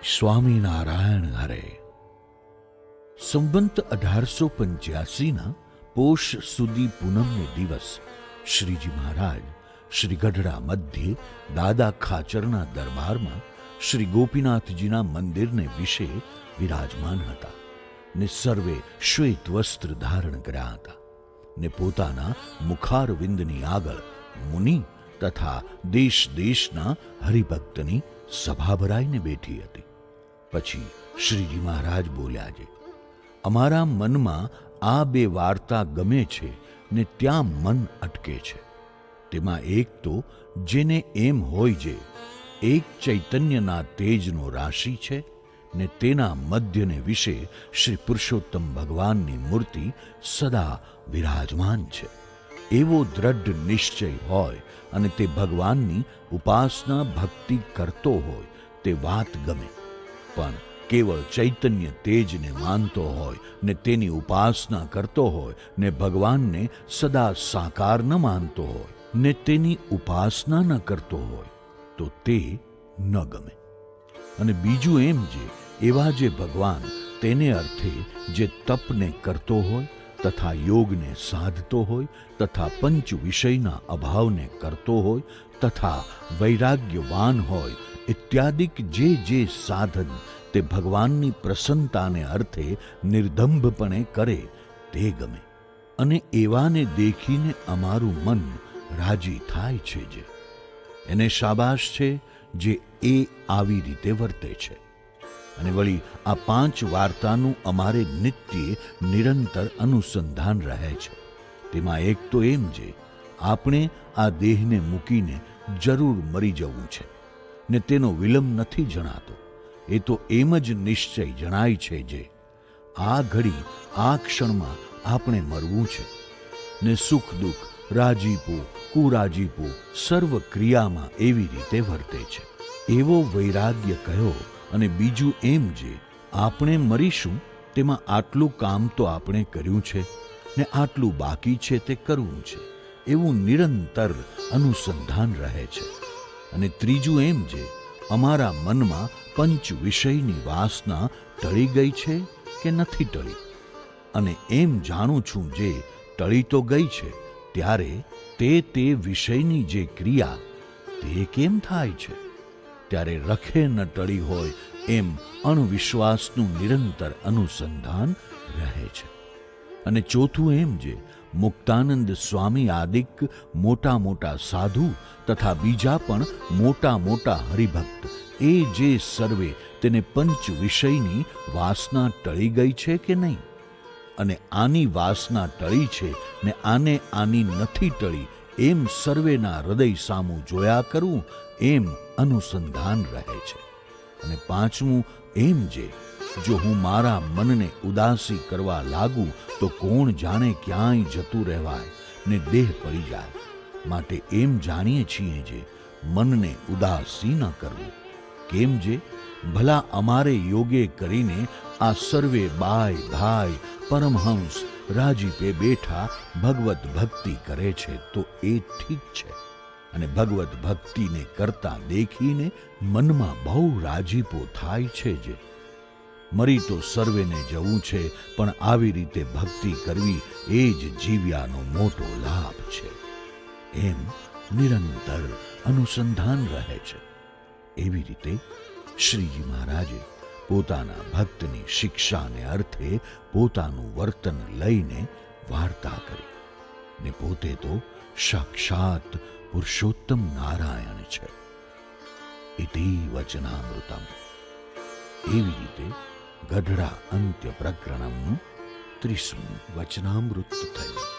સ્વામિનારાયણ હરે. સંવંત 1885ના પોષ સુધી પૂનમને દિવસ શ્રીજી મહારાજ શ્રી ગઢડા મધ્યે દાદા ખાચરના દરબારમાં શ્રી ગોપીનાથજીના મંદિરને વિશે વિરાજમાન હતા ને સર્વે શ્વેત વસ્ત્ર ધારણ કર્યા હતા ને પોતાના મુખારવિંદની આગળ મુનિ તથા દેશ દેશના હરિભક્તની સભા ભરાઈને બેઠી હતી. પછી શ્રીજી મહારાજ બોલ્યા છે, અમારા મનમાં આ બે વાર્તા ગમે છે ને ત્યાં મન અટકે છે. તેમાં એક તો જેને એમ હોય છે એક ચૈતન્યના તેજનો રાશિ છે ને તેના મધ્યને વિશે શ્રી પુરુષોત્તમ ભગવાનની મૂર્તિ સદા વિરાજમાન છે. એવો દ્રઢ નિશ્ચય હોય અને તે ભગવાનની ઉપાસના ભક્તિ કરતો હોય તે વાત ગમે. પણ કેવળ ચૈતન્ય તેજને માનતો હોય ને તેની ઉપાસના કરતો હોય ને ભગવાનને સદા સાકાર ન માનતો હોય ને તેની ઉપાસના ન કરતો હોય તો તે ન ગમે. અને બીજું એમ જે એવા જે ભગવાન તેને અર્થે જે તપને કરતો હોય તથા યોગને સાધતો હોય તથા પંચ વિષયના અભાવને કરતો હોય તથા વૈરાગ્યવાન હોય ઇત્યાદિક જે જે સાધન તે ભગવાનની પ્રસન્નતાને અર્થે નિર્દંભપણે કરે તે ગમે. અને એવાને દેખીને અમારું મન રાજી થાય છે. જે એને શાબાશ છે જે એ આવી રીતે વર્તે છે. અને વળી આ 5 વાર્તાનું અમારે નિત્ય નિરંતર અનુસંધાન રહે છે. તેમાં એક તો એમ જે આપણે આ દેહને મૂકીને જરૂર મરી જવું છે ને તેનો વિલંબ નથી જણાતો. એ તો એમ જ નિશ્ચય જણાય છે જે આ ઘડી આ ક્ષણમાં આપણે મરવું છે ને સુખ દુઃખ રાજીપો કુરાજીપો સર્વ ક્રિયામાં એવી રીતે વર્તે છે. એવો વૈરાગ્ય કયો. અને બીજું એમ જે આપણે મરીશું તેમાં આટલું કામ તો આપણે કર્યું છે ને આટલું બાકી છે તે કરવું છે એવું નિરંતર અનુસંધાન રહે છે. અને ત્રીજું એમ જે અમારા મનમાં પંચ વિષયની વાસના ટળી ગઈ છે કે નથી ટળી. અને એમ જાણું છું જે ટળી તો ગઈ છે ત્યારે તે વિષયની જે ક્રિયા તે કેમ થાય છે. ત્યારે રખે ન ટળી હોય એમ અણવિશ્વાસનું નિરંતર અનુસંધાન રહે છે. અને ચોથું એમ જે મુક્તાનંદ સ્વામી આદિક મોટા મોટા સાધુ તથા બીજા પણ મોટા મોટા હરિભક્ત એ જે સર્વે તેને પંચ વિષયની વાસના ટળી ગઈ છે કે નહીં. અને આની વાસના ટળી છે ને આને આની નથી ટળી એમ સર્વેના હૃદય સામું જોયા કરવું એમ અનુસંધાન રહે છે. અને પાંચમું એમ જે જો હું મારા મનને ઉદાસી કરવા લાગું તો કોણ જાણે ક્યાંય જતું રહેવાય ને દેહ પડી જાય. માટે એમ જાણીએ છીએ જે મનને ઉદાસી ન કરવું. કેમ જે ભલા અમારે યોગે કરીને આ સર્વે બાય ભાઈ પરમહંસ રાજીપે બેઠા ભગવત ભક્તિ કરે છે તો એ ઠીક છે. અને ભગવત ભક્તિને કરતા દેખીને મનમાં બહુ રાજીપો થાય છે. જે મરી તો સર્વેને જવું છે પણ આવી રીતે ભક્તિ કરવી એ જ જીવ્યાનો મોટો લાભ છે. એમ નિરંતર અનુસંધાન રહે છે. એવી રીતે શ્રીજી મહારાજે પોતાના ભક્તની શિક્ષાને અર્થે પોતાનું વર્તન લઈને વાર્તા કરી ને પોતે તો સાક્ષાત પુરુષોત્તમ નારાયણ છે. ઇતિ વચનામૃતમ. એવી રીતે ગઢડા અંત્ય પ્રકરણમનું 30મું વચનામૃત થયું.